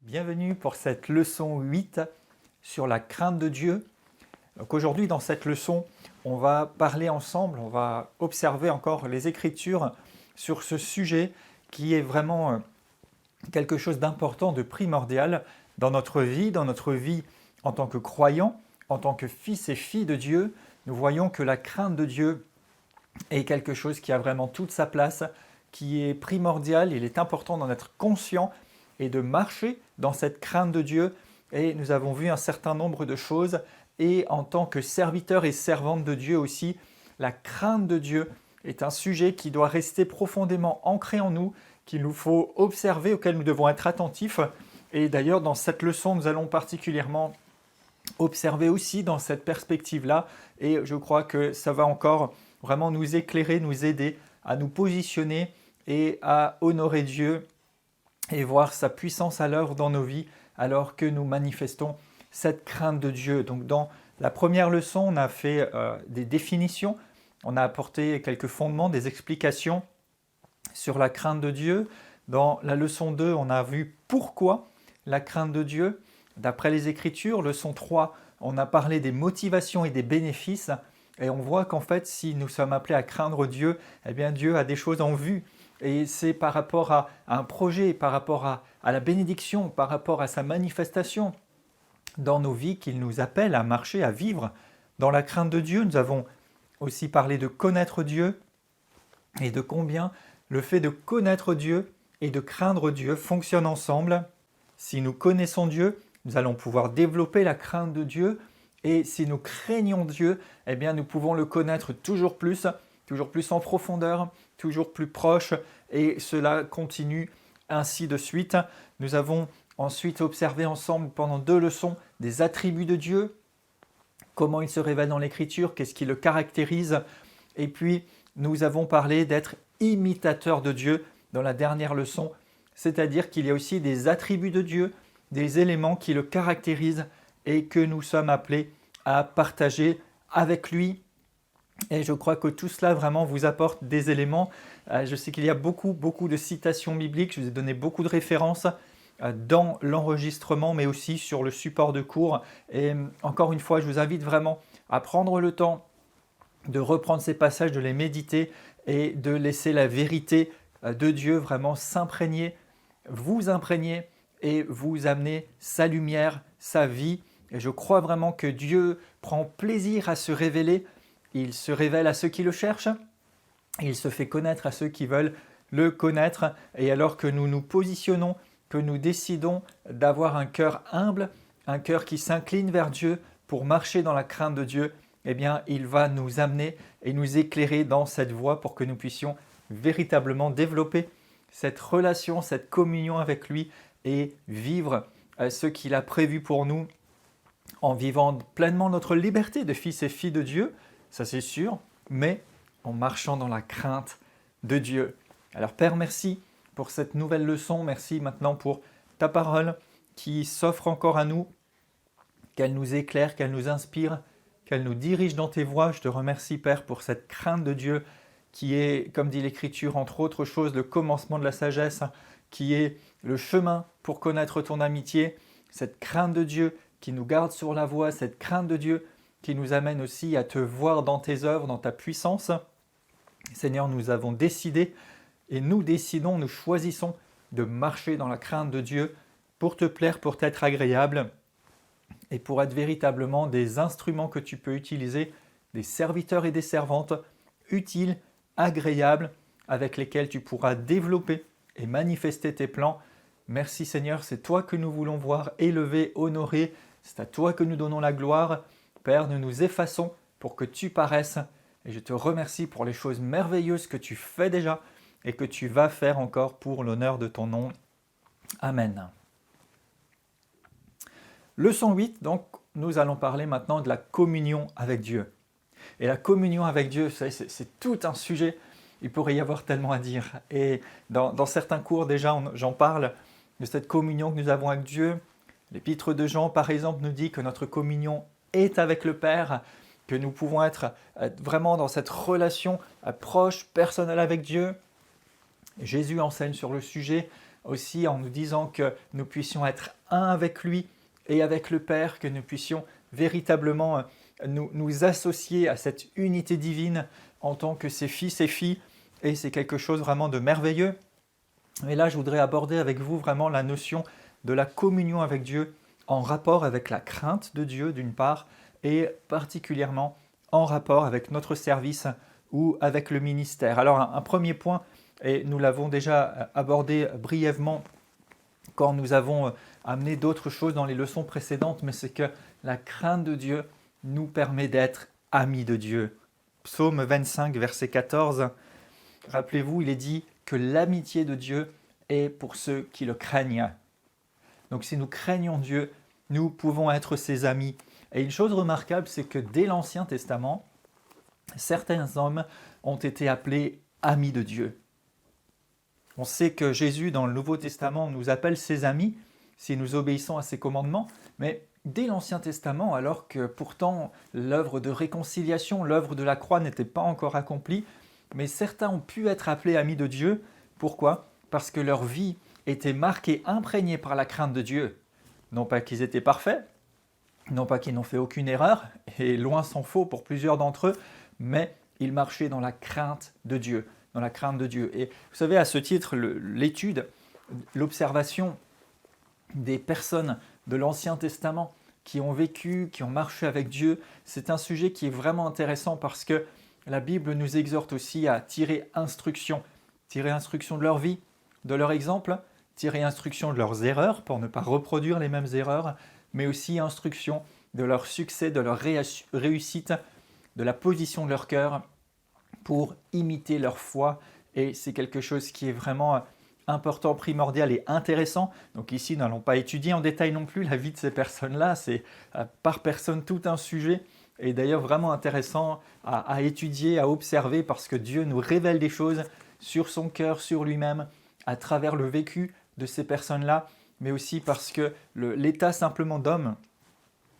Bienvenue pour cette leçon 8 sur la crainte de Dieu. Donc aujourd'hui, dans cette leçon, on va parler ensemble, on va observer encore les Écritures sur ce sujet qui est vraiment quelque chose d'important, de primordial dans notre vie en tant que croyants, en tant que fils et filles de Dieu. Nous voyons que la crainte de Dieu est quelque chose qui a vraiment toute sa place, qui est primordial. Il est important d'en être conscient et de marcher dans cette crainte de Dieu. Et nous avons vu un certain nombre de choses. Et en tant que serviteurs et servantes de Dieu aussi, la crainte de Dieu est un sujet qui doit rester profondément ancré en nous, qu'il nous faut observer, auquel nous devons être attentifs. Et d'ailleurs, dans cette leçon, nous allons particulièrement observer aussi dans cette perspective-là. Et je crois que ça va encore vraiment nous éclairer, nous aider à nous positionner et à honorer Dieu et voir sa puissance à l'œuvre dans nos vies alors que nous manifestons cette crainte de Dieu. Donc dans la première leçon, on a fait des définitions, on a apporté quelques fondements, des explications sur la crainte de Dieu. Dans la leçon 2, on a vu pourquoi la crainte de Dieu. D'après les Écritures, leçon 3, on a parlé des motivations et des bénéfices. Et on voit qu'en fait, si nous sommes appelés à craindre Dieu, eh bien Dieu a des choses en vue. Et c'est par rapport à un projet, par rapport à la bénédiction, par rapport à sa manifestation dans nos vies qu'il nous appelle à marcher, à vivre dans la crainte de Dieu. Nous avons aussi parlé de connaître Dieu et de combien le fait de connaître Dieu et de craindre Dieu fonctionnent ensemble. Si nous connaissons Dieu, nous allons pouvoir développer la crainte de Dieu. Et si nous craignons Dieu, eh bien nous pouvons le connaître toujours plus en profondeur, toujours plus proche, et cela continue ainsi de suite. Nous avons ensuite observé ensemble pendant 2 leçons des attributs de Dieu, comment il se révèle dans l'Écriture, qu'est-ce qui le caractérise, et puis nous avons parlé d'être imitateur de Dieu dans la dernière leçon, c'est-à-dire qu'il y a aussi des attributs de Dieu, des éléments qui le caractérisent et que nous sommes appelés à partager avec lui. Et je crois que tout cela vraiment vous apporte des éléments. Je sais qu'il y a beaucoup de citations bibliques, je vous ai donné beaucoup de références dans l'enregistrement, mais aussi sur le support de cours. Et encore une fois, je vous invite vraiment à prendre le temps de reprendre ces passages, de les méditer et de laisser la vérité de Dieu vraiment s'imprégner, vous imprégner et vous amener sa lumière, sa vie. Et je crois vraiment que Dieu prend plaisir à se révéler. Il se révèle à ceux qui le cherchent. Il se fait connaître à ceux qui veulent le connaître. Et alors que nous nous positionnons, que nous décidons d'avoir un cœur humble, un cœur qui s'incline vers Dieu pour marcher dans la crainte de Dieu, eh bien, il va nous amener et nous éclairer dans cette voie pour que nous puissions véritablement développer cette relation, cette communion avec lui et vivre ce qu'il a prévu pour nous en vivant pleinement notre liberté de fils et filles de Dieu, ça c'est sûr, mais en marchant dans la crainte de Dieu. Alors Père, merci pour cette nouvelle leçon, merci maintenant pour ta parole qui s'offre encore à nous, qu'elle nous éclaire, qu'elle nous inspire, qu'elle nous dirige dans tes voies. Je te remercie Père pour cette crainte de Dieu qui est, comme dit l'Écriture, entre autres choses, le commencement de la sagesse, qui est le chemin pour connaître ton amitié, cette crainte de Dieu qui nous garde sur la voie, cette crainte de Dieu qui nous amène aussi à te voir dans tes œuvres, dans ta puissance. Seigneur, nous avons décidé et nous décidons, nous choisissons de marcher dans la crainte de Dieu pour te plaire, pour t'être agréable et pour être véritablement des instruments que tu peux utiliser, des serviteurs et des servantes utiles, agréables, avec lesquels tu pourras développer et manifester tes plans. Merci Seigneur, c'est toi que nous voulons voir élevé, honoré. C'est à toi que nous donnons la gloire. Père, nous nous effaçons pour que tu paraisses. Et je te remercie pour les choses merveilleuses que tu fais déjà et que tu vas faire encore pour l'honneur de ton nom. Amen. Leçon 8, donc nous allons parler maintenant de la communion avec Dieu. Et la communion avec Dieu, c'est tout un sujet. Il pourrait y avoir tellement à dire. Et dans certains cours déjà, j'en parle de cette communion que nous avons avec Dieu. L'épître de Jean, par exemple, nous dit que notre communion est avec le Père, que nous pouvons être vraiment dans cette relation proche, personnelle avec Dieu. Jésus enseigne sur le sujet aussi en nous disant que nous puissions être un avec lui et avec le Père, que nous puissions véritablement nous associer à cette unité divine en tant que ses fils et filles, et c'est quelque chose vraiment de merveilleux. Et là, je voudrais aborder avec vous vraiment la notion de la communion avec Dieu en rapport avec la crainte de Dieu d'une part, et particulièrement en rapport avec notre service ou avec le ministère. Alors un premier point, et nous l'avons déjà abordé brièvement quand nous avons amené d'autres choses dans les leçons précédentes, mais c'est que la crainte de Dieu nous permet d'être amis de Dieu. Psaume 25, verset 14, rappelez-vous, il est dit que l'amitié de Dieu est pour ceux qui le craignent. Donc si nous craignons Dieu, nous pouvons être ses amis. Et une chose remarquable, c'est que dès l'Ancien Testament, certains hommes ont été appelés amis de Dieu. On sait que Jésus, dans le Nouveau Testament, nous appelle ses amis si nous obéissons à ses commandements, mais dès l'Ancien Testament, alors que pourtant l'œuvre de réconciliation, l'œuvre de la croix n'était pas encore accomplie, mais certains ont pu être appelés amis de Dieu. Pourquoi ? Parce que leur vie était marquée, imprégnée par la crainte de Dieu. Non pas qu'ils étaient parfaits, non pas qu'ils n'ont fait aucune erreur, et loin s'en faut pour plusieurs d'entre eux, mais ils marchaient dans la crainte de Dieu, dans la crainte de Dieu. Et vous savez, à ce titre, l'étude, l'observation des personnes de l'Ancien Testament qui ont vécu, qui ont marché avec Dieu, c'est un sujet qui est vraiment intéressant parce que la Bible nous exhorte aussi à tirer instruction de leur vie, de leur exemple, tirer instruction de leurs erreurs pour ne pas reproduire les mêmes erreurs, mais aussi instruction de leur succès, de leur réussite, de la position de leur cœur pour imiter leur foi. Et c'est quelque chose qui est vraiment important, primordial et intéressant. Donc ici, nous n'allons pas étudier en détail non plus la vie de ces personnes-là, c'est par personne tout un sujet, et d'ailleurs vraiment intéressant à étudier, à observer, parce que Dieu nous révèle des choses sur son cœur, sur lui-même, à travers le vécu de ces personnes-là, mais aussi parce que l'état simplement d'homme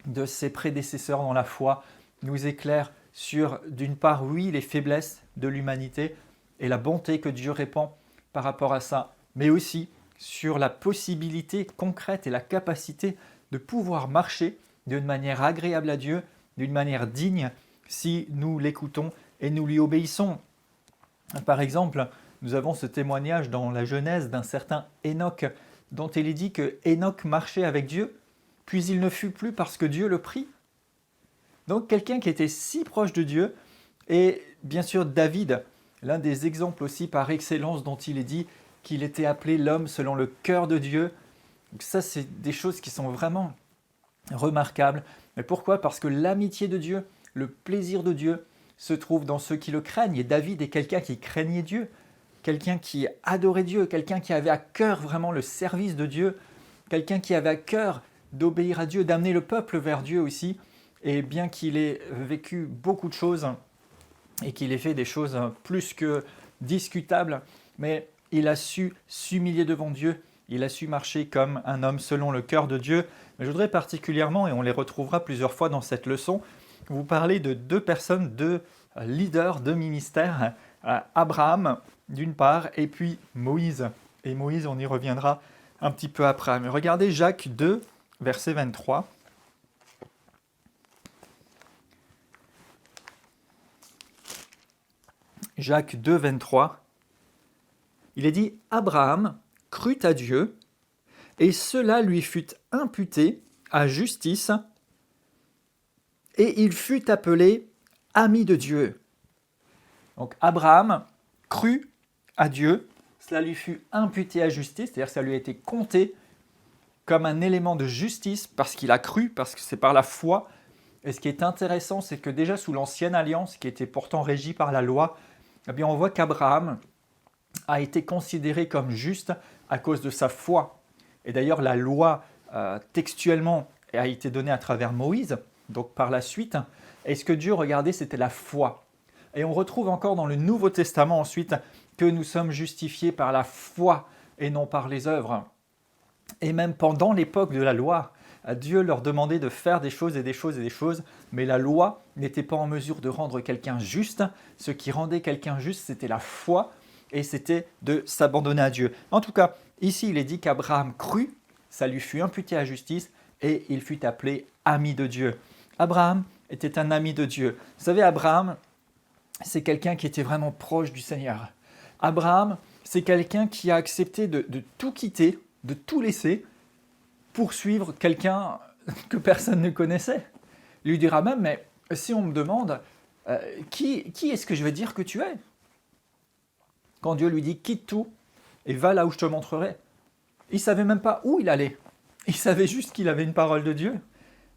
de ses prédécesseurs dans la foi nous éclaire sur, d'une part, oui, les faiblesses de l'humanité et la bonté que Dieu répand par rapport à ça, mais aussi sur la possibilité concrète et la capacité de pouvoir marcher d'une manière agréable à Dieu, d'une manière digne, si nous l'écoutons et nous lui obéissons. Par exemple, nous avons ce témoignage dans la Genèse d'un certain Hénoch, dont il est dit que Hénoch marchait avec Dieu, puis il ne fut plus parce que Dieu le prit. Donc quelqu'un qui était si proche de Dieu, et bien sûr David, l'un des exemples aussi par excellence dont il est dit qu'il était appelé l'homme selon le cœur de Dieu. Donc ça, c'est des choses qui sont vraiment remarquables. Mais pourquoi ? Parce que l'amitié de Dieu, le plaisir de Dieu se trouve dans ceux qui le craignent. Et David est quelqu'un qui craignait Dieu, quelqu'un qui adorait Dieu, quelqu'un qui avait à cœur vraiment le service de Dieu, quelqu'un qui avait à cœur d'obéir à Dieu, d'amener le peuple vers Dieu aussi. Et bien qu'il ait vécu beaucoup de choses et qu'il ait fait des choses plus que discutables, mais il a su s'humilier devant Dieu, il a su marcher comme un homme selon le cœur de Dieu. Mais je voudrais particulièrement, et on les retrouvera plusieurs fois dans cette leçon, vous parler de deux personnes, deux leaders de ministère, Abraham d'une part, et puis Moïse. Et Moïse, on y reviendra un petit peu après. Mais regardez Jacques 2, verset 23. Jacques 2, 23. Il est dit « Abraham crut à Dieu, et cela lui fut imputé à justice, et il fut appelé ami de Dieu. » Donc Abraham crut à Dieu, cela lui fut imputé à justice, c'est-à-dire que ça lui a été compté comme un élément de justice parce qu'il a cru, parce que c'est par la foi. Et ce qui est intéressant, c'est que déjà sous l'Ancienne Alliance, qui était pourtant régie par la loi, eh bien on voit qu'Abraham a été considéré comme juste à cause de sa foi. Et d'ailleurs, la loi textuellement a été donnée à travers Moïse, donc par la suite. Et ce que Dieu regardait, c'était la foi. Et on retrouve encore dans le Nouveau Testament ensuite que nous sommes justifiés par la foi et non par les œuvres. Et même pendant l'époque de la loi, Dieu leur demandait de faire des choses et des choses et des choses, mais la loi n'était pas en mesure de rendre quelqu'un juste. Ce qui rendait quelqu'un juste, c'était la foi et c'était de s'abandonner à Dieu. En tout cas, Ici, il est dit qu'Abraham crut, ça lui fut imputé à justice et il fut appelé ami de Dieu. Abraham était un ami de Dieu. Vous savez, Abraham, c'est quelqu'un qui était vraiment proche du Seigneur. Abraham, c'est quelqu'un qui a accepté de tout quitter, de tout laisser pour suivre quelqu'un que personne ne connaissait. Il lui dira même, mais si on me demande, qui est-ce que je vais dire que tu es? Quand Dieu lui dit, quitte tout et va là où je te montrerai. Il ne savait même pas où il allait. Il savait juste qu'il avait une parole de Dieu,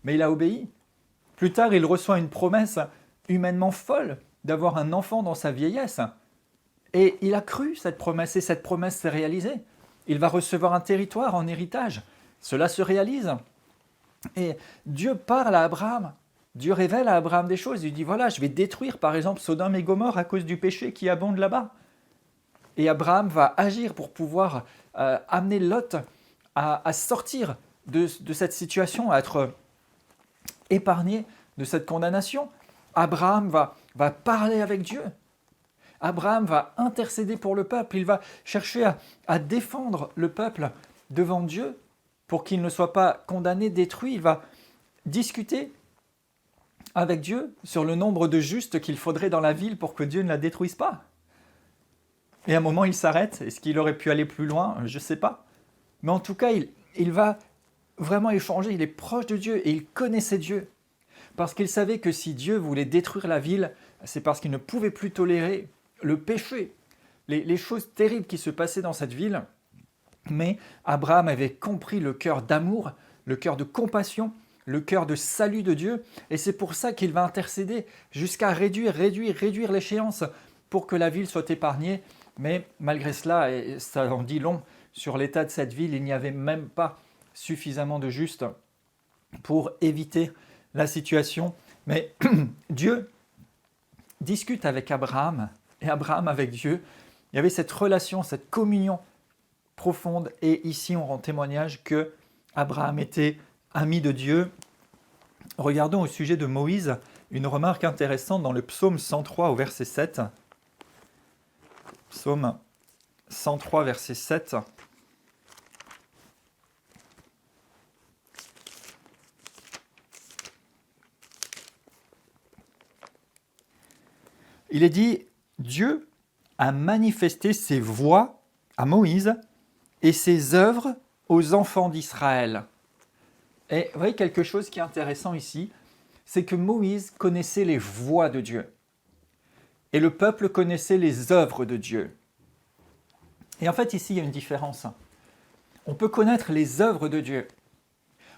mais il a obéi. Plus tard, il reçoit une promesse humainement folle d'avoir un enfant dans sa vieillesse. Et il a cru cette promesse et cette promesse s'est réalisée. Il va recevoir un territoire en héritage. Cela se réalise. Et Dieu parle à Abraham. Dieu révèle à Abraham des choses. Il dit, voilà, je vais détruire par exemple Sodome et Gomorrhe à cause du péché qui abonde là-bas. Et Abraham va agir pour pouvoir amener Lot à sortir de cette situation, à être épargné de cette condamnation. Abraham va parler avec Dieu. Abraham va intercéder pour le peuple. Il va chercher à défendre le peuple devant Dieu pour qu'il ne soit pas condamné, détruit. Il va discuter avec Dieu sur le nombre de justes qu'il faudrait dans la ville pour que Dieu ne la détruise pas. Et à un moment, il s'arrête. Est-ce qu'il aurait pu aller plus loin? Je ne sais pas. Mais en tout cas, il va vraiment échanger. Il est proche de Dieu et il connaissait Dieu. Parce qu'il savait que si Dieu voulait détruire la ville, c'est parce qu'il ne pouvait plus tolérer le péché, les choses terribles qui se passaient dans cette ville. Mais Abraham avait compris le cœur d'amour, le cœur de compassion, le cœur de salut de Dieu. Et c'est pour ça qu'il va intercéder jusqu'à réduire l'échéance pour que la ville soit épargnée. Mais malgré cela, et ça en dit long sur l'état de cette ville, il n'y avait même pas suffisamment de justes pour éviter la situation. Mais Dieu discute avec Abraham et Abraham avec Dieu. Il y avait cette relation, cette communion profonde. Et ici, on rend témoignage que Abraham était ami de Dieu. Regardons au sujet de Moïse une remarque intéressante dans le psaume 103 au verset 7. Psaume 103, verset 7. Il est dit, Dieu a manifesté ses voies à Moïse et ses œuvres aux enfants d'Israël. Et vous voyez quelque chose qui est intéressant ici, c'est que Moïse connaissait les voies de Dieu. Et le peuple connaissait les œuvres de Dieu. Et en fait, ici, il y a une différence. On peut connaître les œuvres de Dieu.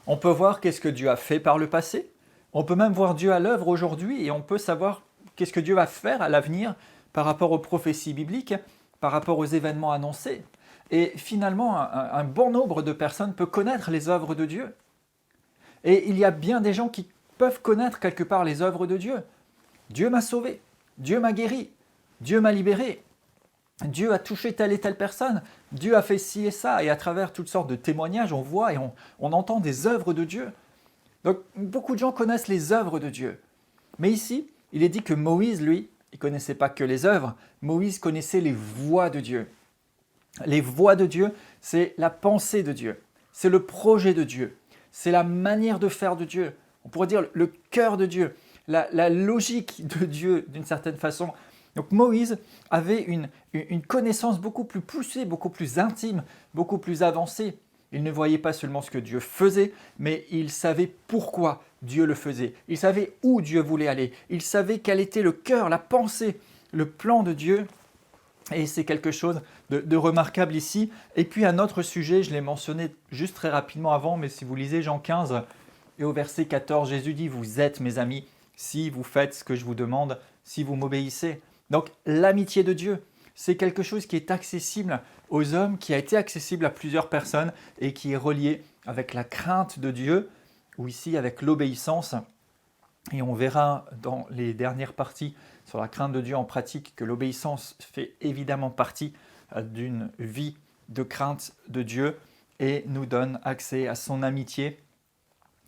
On peut voir qu'est-ce que Dieu a fait par le passé. On peut même voir Dieu à l'œuvre aujourd'hui et on peut savoir qu'est-ce que Dieu va faire à l'avenir par rapport aux prophéties bibliques, par rapport aux événements annoncés. Et finalement, un bon nombre de personnes peuvent connaître les œuvres de Dieu. Et il y a bien des gens qui peuvent connaître quelque part les œuvres de Dieu. Dieu m'a sauvé, Dieu m'a guéri, Dieu m'a libéré, Dieu a touché telle et telle personne, Dieu a fait ci et ça. Et à travers toutes sortes de témoignages, on voit et on entend des œuvres de Dieu. Donc beaucoup de gens connaissent les œuvres de Dieu. Mais ici, il est dit que Moïse, lui, il ne connaissait pas que les œuvres, Moïse connaissait les voies de Dieu. Les voies de Dieu, c'est la pensée de Dieu, c'est le projet de Dieu, c'est la manière de faire de Dieu. On pourrait dire le cœur de Dieu, la logique de Dieu d'une certaine façon. Donc Moïse avait une connaissance beaucoup plus poussée, beaucoup plus intime, beaucoup plus avancée. Il ne voyait pas seulement ce que Dieu faisait, mais il savait pourquoi Dieu le faisait. Il savait où Dieu voulait aller. Il savait quel était le cœur, la pensée, le plan de Dieu. Et c'est quelque chose de remarquable ici. Et puis un autre sujet, je l'ai mentionné juste très rapidement avant, mais si vous lisez Jean 15 et au verset 14, Jésus dit « Vous êtes mes amis si vous faites ce que je vous demande, si vous m'obéissez ». Donc l'amitié de Dieu, c'est quelque chose qui est accessible aux hommes, qui a été accessible à plusieurs personnes et qui est relié avec la crainte de Dieu, ou ici avec l'obéissance. Et on verra dans les dernières parties sur la crainte de Dieu en pratique que l'obéissance fait évidemment partie d'une vie de crainte de Dieu et nous donne accès à son amitié.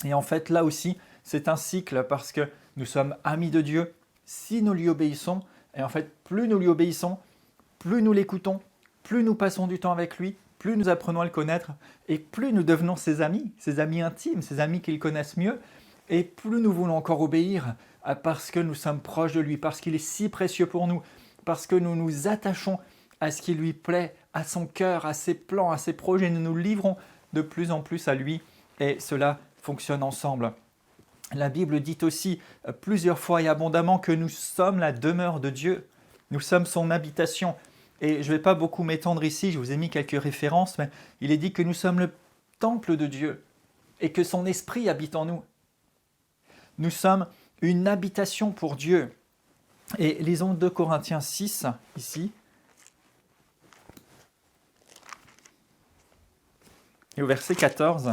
Et en fait, là aussi, c'est un cycle parce que nous sommes amis de Dieu si nous lui obéissons. Et en fait, plus nous lui obéissons, plus nous l'écoutons, plus nous passons du temps avec lui, plus nous apprenons à le connaître, et plus nous devenons ses amis intimes, ses amis qui le connaissent mieux, et plus nous voulons encore obéir parce que nous sommes proches de lui, parce qu'il est si précieux pour nous, parce que nous nous attachons à ce qui lui plaît, à son cœur, à ses plans, à ses projets. Nous nous livrons de plus en plus à lui et cela fonctionne ensemble. La Bible dit aussi plusieurs fois et abondamment que nous sommes la demeure de Dieu. Nous sommes son habitation. Et je ne vais pas beaucoup m'étendre ici, je vous ai mis quelques références, mais il est dit que nous sommes le temple de Dieu et que son esprit habite en nous. Nous sommes une habitation pour Dieu. Et lisons 2 Corinthiens 6, ici. Et au verset 14.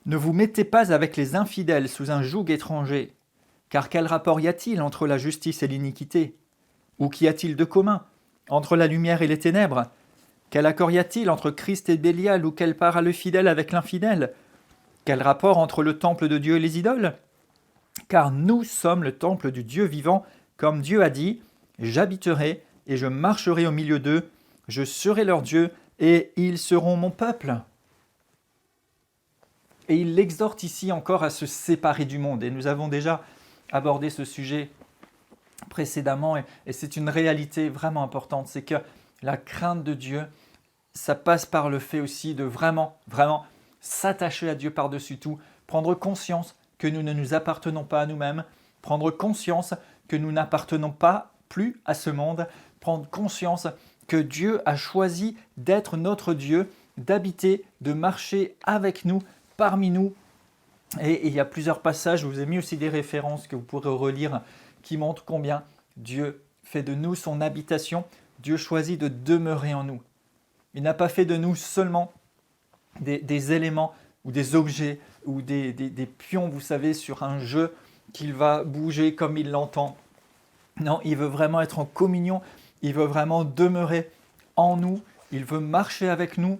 Ne vous mettez pas avec les infidèles sous un joug étranger, car quel rapport y a-t-il entre la justice et l'iniquité? Ou qu'y a-t-il de commun entre la lumière et les ténèbres? Quel accord y a-t-il entre Christ et Bélial, ou quelle part a le fidèle avec l'infidèle? Quel rapport entre le temple de Dieu et les idoles? Car nous sommes le temple du Dieu vivant, comme Dieu a dit, « J'habiterai et je marcherai au milieu d'eux, je serai leur Dieu et ils seront mon peuple. » Et il l'exhorte ici encore à se séparer du monde. Et nous avons déjà abordé ce sujet précédemment et c'est une réalité vraiment importante. C'est que la crainte de Dieu, ça passe par le fait aussi de vraiment s'attacher à Dieu par-dessus tout, prendre conscience que nous ne nous appartenons pas à nous-mêmes, prendre conscience que nous n'appartenons pas plus à ce monde, prendre conscience que Dieu a choisi d'être notre Dieu, d'habiter, de marcher avec nous, parmi nous. Et il y a plusieurs passages, je vous ai mis aussi des références que vous pourrez relire, qui montrent combien Dieu fait de nous son habitation. Dieu choisit de demeurer en nous. Il n'a pas fait de nous seulement des éléments ou des objets ou des pions, vous savez, sur un jeu qu'il va bouger comme il l'entend. Non, il veut vraiment être en communion, il veut vraiment demeurer en nous, il veut marcher avec nous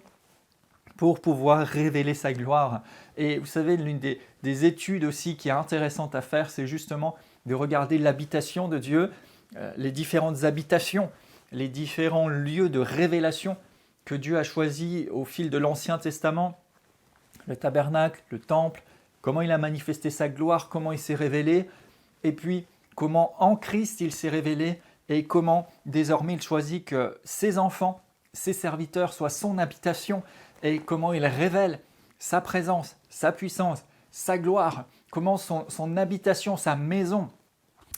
pour pouvoir révéler sa gloire. Et vous savez, l'une des études aussi qui est intéressante à faire, c'est justement de regarder l'habitation de Dieu, les différentes habitations, les différents lieux de révélation que Dieu a choisis au fil de l'Ancien Testament, le tabernacle, le temple, comment il a manifesté sa gloire, comment il s'est révélé, et puis comment en Christ il s'est révélé, et comment désormais il choisit que ses enfants, ses serviteurs soient son habitation, et comment il révèle sa présence, sa puissance, sa gloire, comment son habitation, sa maison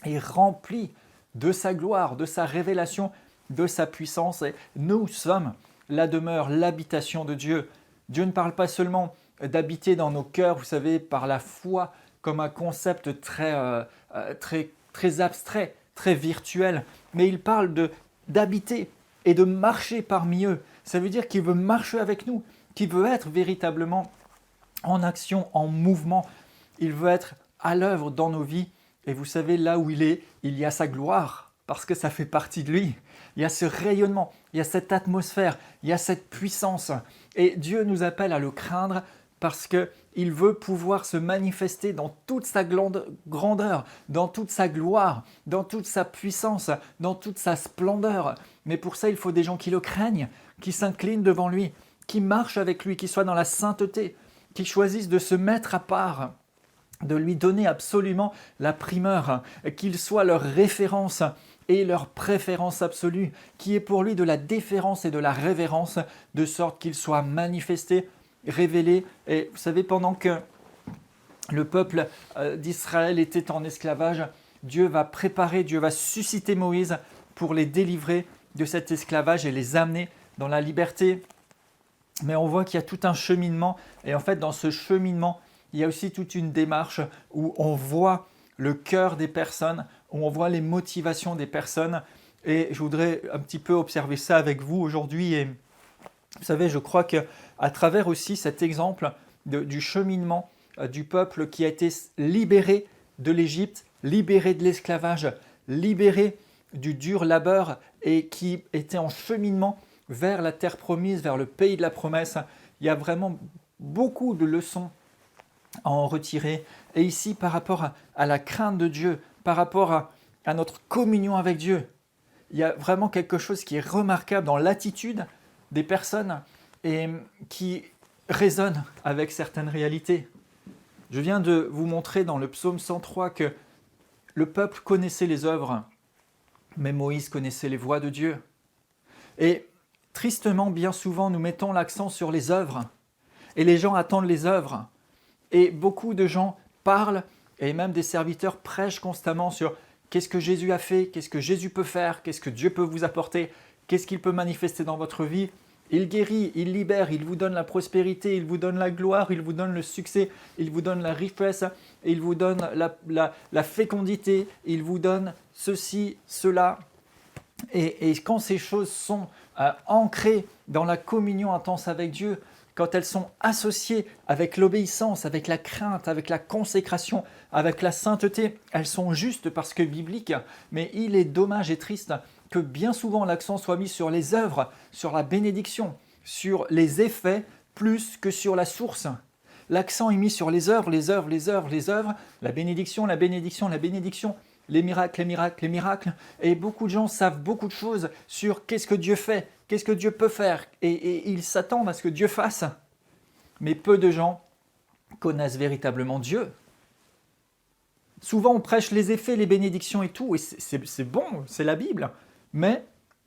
est remplie de sa gloire, de sa révélation, de sa puissance. Et nous sommes la demeure, l'habitation de Dieu. Dieu ne parle pas seulement d'habiter dans nos cœurs, vous savez, par la foi, comme un concept très abstrait, très virtuel, mais il parle d'habiter et de marcher parmi eux. Ça veut dire qu'il veut marcher avec nous, qu'il veut être véritablement en action, en mouvement. Il veut être à l'œuvre dans nos vies. Et vous savez, là où il est, il y a sa gloire, parce que ça fait partie de lui. Il y a ce rayonnement, il y a cette atmosphère, il y a cette puissance. Et Dieu nous appelle à le craindre parce qu'il veut pouvoir se manifester dans toute sa grandeur, dans toute sa gloire, dans toute sa puissance, dans toute sa splendeur. Mais pour ça, il faut des gens qui le craignent, qui s'inclinent devant lui, qui marchent avec lui, qui soient dans la sainteté, qui choisissent de se mettre à part, de lui donner absolument la primeur, qu'il soit leur référence et leur préférence absolue, qui est pour lui de la déférence et de la révérence, de sorte qu'il soit manifesté, révélé. Et vous savez, pendant que le peuple d'Israël était en esclavage, Dieu va préparer, Dieu va susciter Moïse pour les délivrer de cet esclavage et les amener dans la liberté. Mais on voit qu'il y a tout un cheminement, et en fait dans ce cheminement, il y a aussi toute une démarche où on voit le cœur des personnes, où on voit les motivations des personnes. Et je voudrais un petit peu observer ça avec vous aujourd'hui. Et vous savez, je crois qu'à travers aussi cet exemple du cheminement du peuple qui a été libéré de l'Égypte, libéré de l'esclavage, libéré du dur labeur et qui était en cheminement vers la terre promise, vers le pays de la promesse, il y a vraiment beaucoup de leçons à en retirer. Et ici, par rapport à la crainte de Dieu, par rapport à notre communion avec Dieu. Il y a vraiment quelque chose qui est remarquable dans l'attitude des personnes et qui résonne avec certaines réalités. Je viens de vous montrer dans le psaume 103 que le peuple connaissait les œuvres, mais Moïse connaissait les voies de Dieu. Et tristement, bien souvent, nous mettons l'accent sur les œuvres. Et les gens attendent les œuvres. Et beaucoup de gens parlent, et même des serviteurs prêchent constamment sur qu'est-ce que Jésus a fait, qu'est-ce que Jésus peut faire, qu'est-ce que Dieu peut vous apporter, qu'est-ce qu'il peut manifester dans votre vie. Il guérit, il libère, il vous donne la prospérité, il vous donne la gloire, il vous donne le succès, il vous donne la richesse, il vous donne la fécondité, il vous donne ceci, cela. Et quand ces choses sont ancrées dans la communion intense avec Dieu, quand elles sont associées avec l'obéissance, avec la crainte, avec la consécration, avec la sainteté, elles sont justes parce que bibliques, mais il est dommage et triste que bien souvent l'accent soit mis sur les œuvres, sur la bénédiction, sur les effets, plus que sur la source. L'accent est mis sur les œuvres, les œuvres, les œuvres, les œuvres, la bénédiction, la bénédiction, la bénédiction, les miracles, les miracles, les miracles. Et beaucoup de gens savent beaucoup de choses sur qu'est-ce que Dieu fait, qu'est-ce que Dieu peut faire, et ils s'attendent à ce que Dieu fasse. Mais peu de gens connaissent véritablement Dieu. Souvent on prêche les effets, les bénédictions et tout, et c'est bon, c'est la Bible. Mais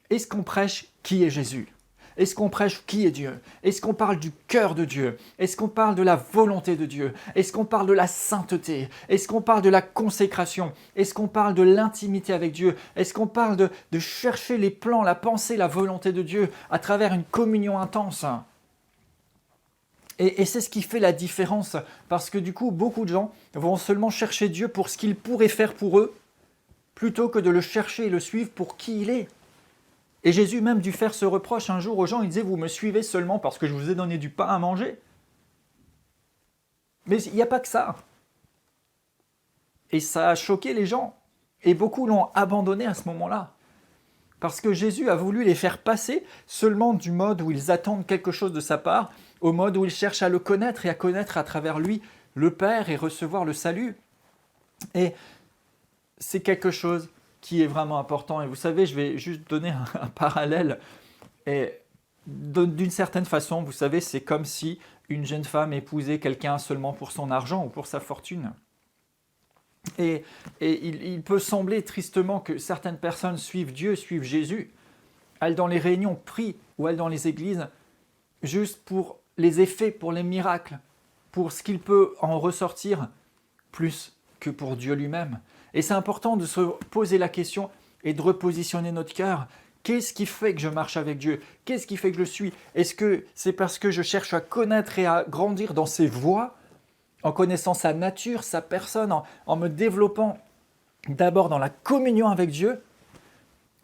est-ce qu'on prêche qui est Jésus ? Est-ce qu'on prêche qui est Dieu ? Est-ce qu'on parle du cœur de Dieu ? Est-ce qu'on parle de la volonté de Dieu ? Est-ce qu'on parle de la sainteté ? Est-ce qu'on parle de la consécration ? Est-ce qu'on parle de l'intimité avec Dieu ? Est-ce qu'on parle de chercher les plans, la pensée, la volonté de Dieu à travers une communion intense ? Et c'est ce qui fait la différence, parce que du coup, beaucoup de gens vont seulement chercher Dieu pour ce qu'il pourrait faire pour eux, plutôt que de le chercher et le suivre pour qui il est. Et Jésus même dut faire ce reproche un jour aux gens, il disait « Vous me suivez seulement parce que je vous ai donné du pain à manger ». Mais il n'y a pas que ça. Et ça a choqué les gens. Et beaucoup l'ont abandonné à ce moment-là. Parce que Jésus a voulu les faire passer seulement du mode où ils attendent quelque chose de sa part, au mode où ils cherchent à le connaître et à connaître à travers lui le Père et recevoir le salut. Et c'est quelque chose qui est vraiment important. Et vous savez, je vais juste donner un parallèle. Et d'une certaine façon, vous savez, c'est comme si une jeune femme épousait quelqu'un seulement pour son argent ou pour sa fortune. Et il peut sembler tristement que certaines personnes suivent Dieu, suivent Jésus, elles dans les réunions prient ou elles dans les églises, juste pour les effets, pour les miracles, pour ce qu'il peut en ressortir, plus que pour Dieu lui-même. Et c'est important de se poser la question et de repositionner notre cœur. Qu'est-ce qui fait que je marche avec Dieu ? Qu'est-ce qui fait que je le suis ? Est-ce que c'est parce que je cherche à connaître et à grandir dans ses voies, en connaissant sa nature, sa personne, en me développant d'abord dans la communion avec Dieu ?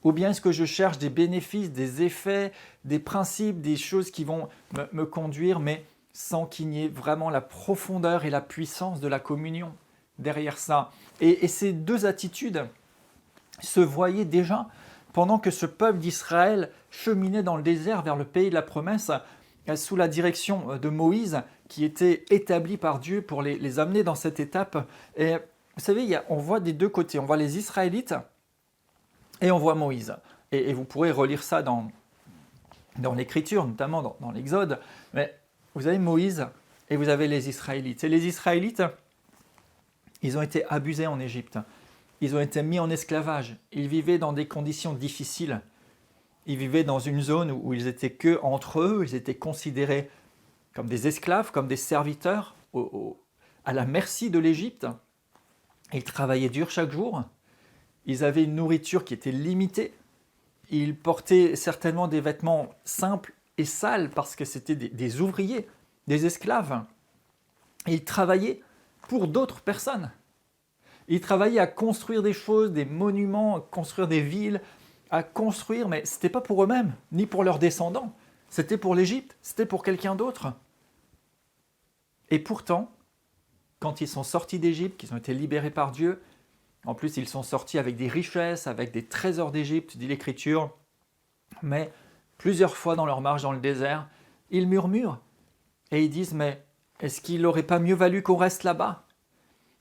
Ou bien est-ce que je cherche des bénéfices, des effets, des principes, des choses qui vont me conduire, mais sans qu'il n'y ait vraiment la profondeur et la puissance de la communion derrière ça. Et ces deux attitudes se voyaient déjà pendant que ce peuple d'Israël cheminait dans le désert vers le pays de la promesse, sous la direction de Moïse, qui était établi par Dieu pour les amener dans cette étape. Et vous savez, on voit des deux côtés. On voit les Israélites et on voit Moïse. Et vous pourrez relire ça dans l'Écriture, notamment dans l'Exode. Mais vous avez Moïse et vous avez les Israélites. Et les Israélites, ils ont été abusés en Égypte. Ils ont été mis en esclavage. Ils vivaient dans des conditions difficiles. Ils vivaient dans une zone où ils étaient que entre eux. Ils étaient considérés comme des esclaves, comme des serviteurs, à la merci de l'Égypte. Ils travaillaient dur chaque jour. Ils avaient une nourriture qui était limitée. Ils portaient certainement des vêtements simples et sales parce que c'était des ouvriers, des esclaves. Et ils travaillaient pour d'autres personnes. Ils travaillaient à construire des choses, des monuments, à construire des villes, à construire, mais ce n'était pas pour eux-mêmes, ni pour leurs descendants. C'était pour l'Égypte, c'était pour quelqu'un d'autre. Et pourtant, quand ils sont sortis d'Égypte, qu'ils ont été libérés par Dieu, en plus ils sont sortis avec des richesses, avec des trésors d'Égypte, dit l'Écriture, mais plusieurs fois dans leur marche dans le désert, ils murmurent et ils disent « mais est-ce qu'il n'aurait pas mieux valu qu'on reste là-bas ?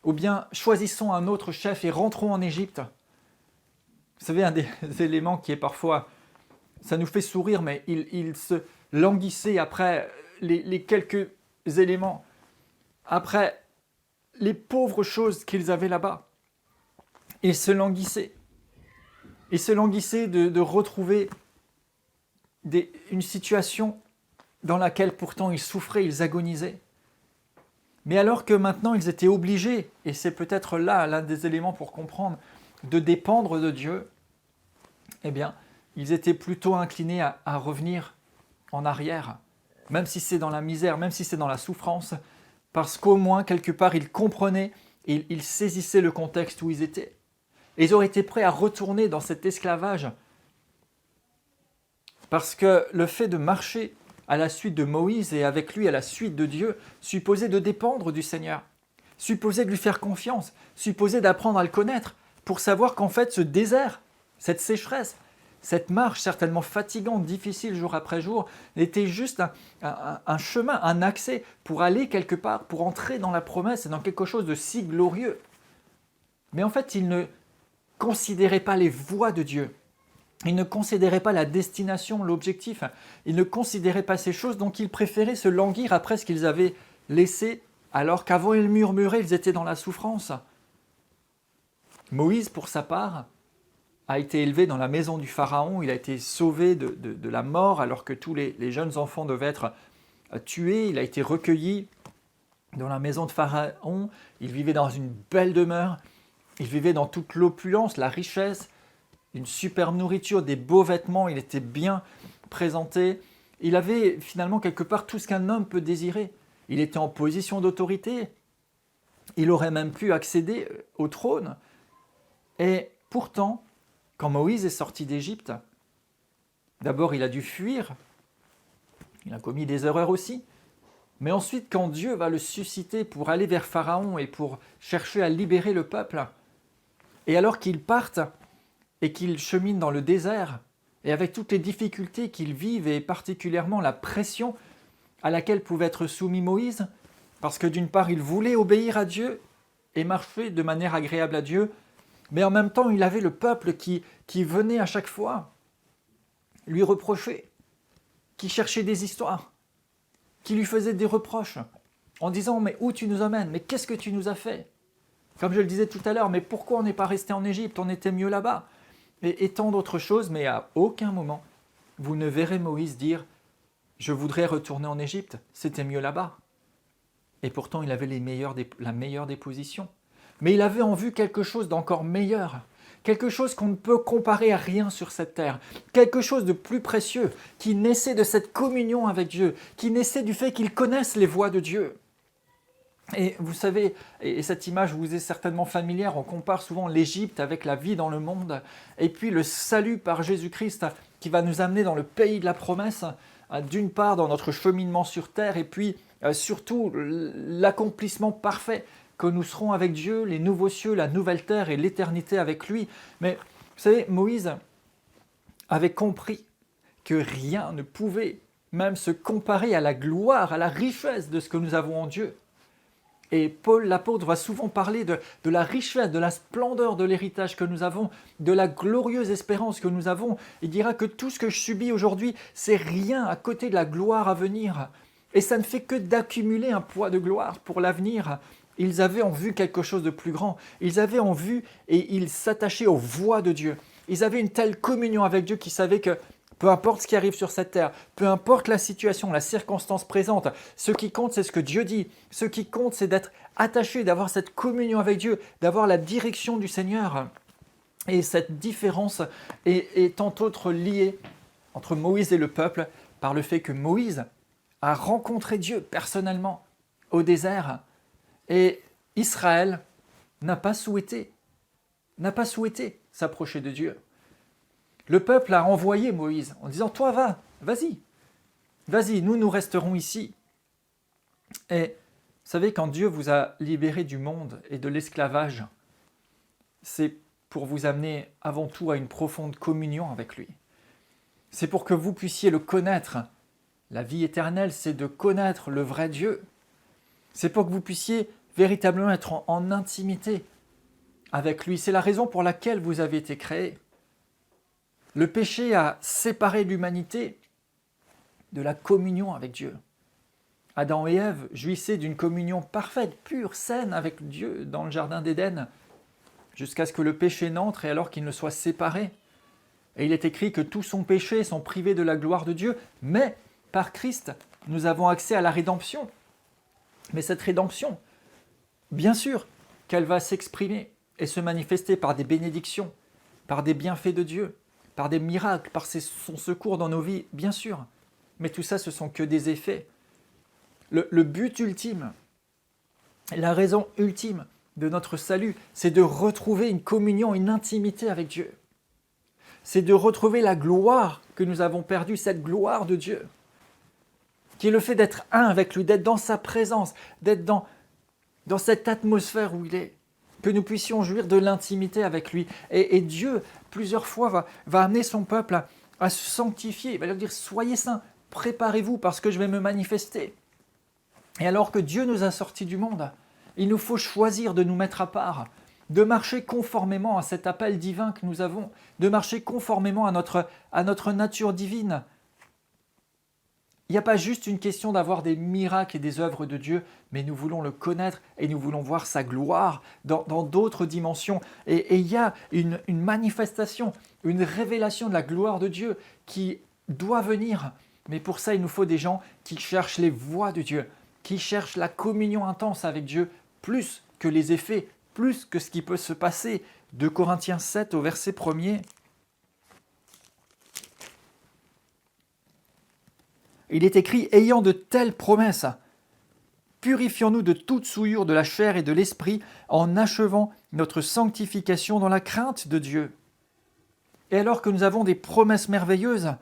Ou bien choisissons un autre chef et rentrons en Égypte ?» Vous savez, un des éléments qui est parfois, ça nous fait sourire, mais il se languissait après les quelques éléments, après les pauvres choses qu'ils avaient là-bas. Ils se languissaient. Ils se languissaient de retrouver une situation dans laquelle pourtant ils souffraient, ils agonisaient. Mais alors que maintenant ils étaient obligés, et c'est peut-être là l'un des éléments pour comprendre, de dépendre de Dieu, eh bien, ils étaient plutôt inclinés à revenir en arrière, même si c'est dans la misère, même si c'est dans la souffrance, parce qu'au moins, quelque part, ils comprenaient, et ils saisissaient le contexte où ils étaient. Et ils auraient été prêts à retourner dans cet esclavage, parce que le fait de marcher à la suite de Moïse et avec lui à la suite de Dieu supposait de dépendre du Seigneur, supposait de lui faire confiance, supposait d'apprendre à le connaître, pour savoir qu'en fait ce désert, cette sécheresse, cette marche certainement fatigante, difficile jour après jour, était juste un chemin, un accès pour aller quelque part, pour entrer dans la promesse et dans quelque chose de si glorieux. Mais en fait, ils ne considéraient pas les voies de Dieu. Ils ne considéraient pas la destination, l'objectif. Ils ne considéraient pas ces choses, donc ils préféraient se languir après ce qu'ils avaient laissé, alors qu'avant ils murmuraient, ils étaient dans la souffrance. Moïse, pour sa part, a été élevé dans la maison du Pharaon, il a été sauvé de la mort alors que tous les jeunes enfants devaient être tués, il a été recueilli dans la maison de Pharaon, il vivait dans une belle demeure, il vivait dans toute l'opulence, la richesse, une superbe nourriture, des beaux vêtements, il était bien présenté, il avait finalement quelque part tout ce qu'un homme peut désirer, il était en position d'autorité, il aurait même pu accéder au trône, et pourtant, quand Moïse est sorti d'Égypte, d'abord il a dû fuir, il a commis des erreurs aussi, mais ensuite quand Dieu va le susciter pour aller vers Pharaon et pour chercher à libérer le peuple, et alors qu'il parte et qu'il chemine dans le désert, et avec toutes les difficultés qu'il vive et particulièrement la pression à laquelle pouvait être soumis Moïse, parce que d'une part il voulait obéir à Dieu et marcher de manière agréable à Dieu, mais en même temps, il avait le peuple qui venait à chaque fois lui reprocher, qui cherchait des histoires, qui lui faisait des reproches, en disant « Mais où tu nous emmènes? Mais qu'est-ce que tu nous as fait ?» Comme je le disais tout à l'heure, « Mais pourquoi on n'est pas resté en Égypte? On était mieux là-bas. » Et tant d'autres choses, mais à aucun moment, vous ne verrez Moïse dire « Je voudrais retourner en Égypte, c'était mieux là-bas. » Et pourtant, il avait la meilleure des positions. Mais il avait en vue quelque chose d'encore meilleur, quelque chose qu'on ne peut comparer à rien sur cette terre, quelque chose de plus précieux, qui naissait de cette communion avec Dieu, qui naissait du fait qu'ils connaissent les voies de Dieu. Et vous savez, et cette image vous est certainement familière, on compare souvent l'Égypte avec la vie dans le monde, et puis le salut par Jésus-Christ qui va nous amener dans le pays de la promesse, d'une part dans notre cheminement sur terre, et puis surtout l'accomplissement parfait que nous serons avec Dieu, les nouveaux cieux, la nouvelle terre et l'éternité avec lui. Mais vous savez, Moïse avait compris que rien ne pouvait même se comparer à la gloire, à la richesse de ce que nous avons en Dieu. Et Paul l'apôtre va souvent parler de la richesse, de la splendeur de l'héritage que nous avons, de la glorieuse espérance que nous avons. Il dira que tout ce que je subis aujourd'hui, c'est rien à côté de la gloire à venir. Et ça ne fait que d'accumuler un poids de gloire pour l'avenir. Ils avaient en vue quelque chose de plus grand. Ils avaient en vue et ils s'attachaient aux voies de Dieu. Ils avaient une telle communion avec Dieu qu'ils savaient que peu importe ce qui arrive sur cette terre, peu importe la situation, la circonstance présente, ce qui compte, c'est ce que Dieu dit. Ce qui compte, c'est d'être attaché, d'avoir cette communion avec Dieu, d'avoir la direction du Seigneur. Et cette différence est tant autre liée entre Moïse et le peuple par le fait que Moïse a rencontré Dieu personnellement au désert. Et Israël n'a pas souhaité s'approcher de Dieu. Le peuple a envoyé Moïse en disant « Toi, vas-y, nous resterons ici. » Et vous savez, quand Dieu vous a libéré du monde et de l'esclavage, c'est pour vous amener avant tout à une profonde communion avec lui. C'est pour que vous puissiez le connaître. La vie éternelle, c'est de connaître le vrai Dieu. C'est pour que vous puissiez véritablement être en intimité avec lui. C'est la raison pour laquelle vous avez été créés. Le péché a séparé l'humanité de la communion avec Dieu. Adam et Ève jouissaient d'une communion parfaite, pure, saine avec Dieu dans le jardin d'Éden, jusqu'à ce que le péché n'entre et alors qu'ils ne soient séparés. Et il est écrit que tous sont péchés, sont privés de la gloire de Dieu, mais par Christ, nous avons accès à la rédemption. Mais cette rédemption, bien sûr qu'elle va s'exprimer et se manifester par des bénédictions, par des bienfaits de Dieu, par des miracles, par son secours dans nos vies, bien sûr. Mais tout ça, ce ne sont que des effets. Le but ultime, la raison ultime de notre salut, c'est de retrouver une communion, une intimité avec Dieu. C'est de retrouver la gloire que nous avons perdue, cette gloire de Dieu, qui est le fait d'être un avec lui, d'être dans sa présence, d'être dans cette atmosphère où il est, que nous puissions jouir de l'intimité avec lui. Et Dieu, plusieurs fois, va amener son peuple à se sanctifier. Il va leur dire, soyez saints, préparez-vous parce que je vais me manifester. Et alors que Dieu nous a sortis du monde, il nous faut choisir de nous mettre à part, de marcher conformément à cet appel divin que nous avons, de marcher conformément à notre nature divine. Il n'y a pas juste une question d'avoir des miracles et des œuvres de Dieu, mais nous voulons le connaître et nous voulons voir sa gloire dans d'autres dimensions. Et il y a une manifestation, une révélation de la gloire de Dieu qui doit venir. Mais pour ça, il nous faut des gens qui cherchent les voies de Dieu, qui cherchent la communion intense avec Dieu, plus que les effets, plus que ce qui peut se passer. 2 Corinthiens 7 au verset 1er. Il est écrit « Ayant de telles promesses, purifions-nous de toute souillure de la chair et de l'esprit en achevant notre sanctification dans la crainte de Dieu. » Et alors que nous avons des promesses merveilleuses,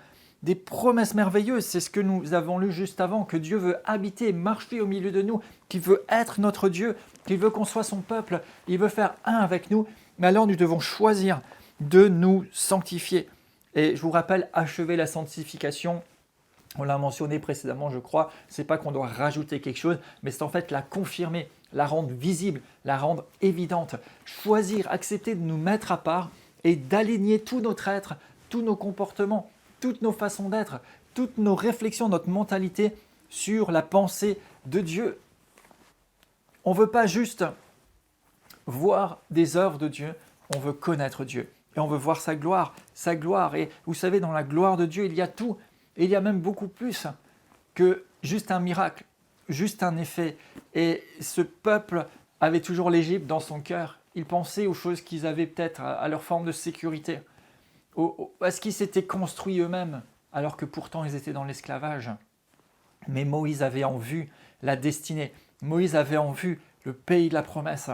c'est ce que nous avons lu juste avant, que Dieu veut habiter, marcher au milieu de nous, qu'il veut être notre Dieu, qu'il veut qu'on soit son peuple, il veut faire un avec nous, mais alors nous devons choisir de nous sanctifier. Et je vous rappelle, achever la sanctification, on l'a mentionné précédemment, je crois, c'est pas qu'on doit rajouter quelque chose, mais c'est en fait la confirmer, la rendre visible, la rendre évidente. Choisir, accepter de nous mettre à part et d'aligner tout notre être, tous nos comportements, toutes nos façons d'être, toutes nos réflexions, notre mentalité sur la pensée de Dieu. On ne veut pas juste voir des œuvres de Dieu, on veut connaître Dieu. Et on veut voir sa gloire. Et vous savez, dans la gloire de Dieu, il y a tout. Et il y a même beaucoup plus que juste un miracle, juste un effet. Et ce peuple avait toujours l'Égypte dans son cœur. Ils pensaient aux choses qu'ils avaient peut-être, à leur forme de sécurité, à ce qu'ils s'étaient construits eux-mêmes, alors que pourtant ils étaient dans l'esclavage. Mais Moïse avait en vue la destinée. Moïse avait en vue le pays de la promesse.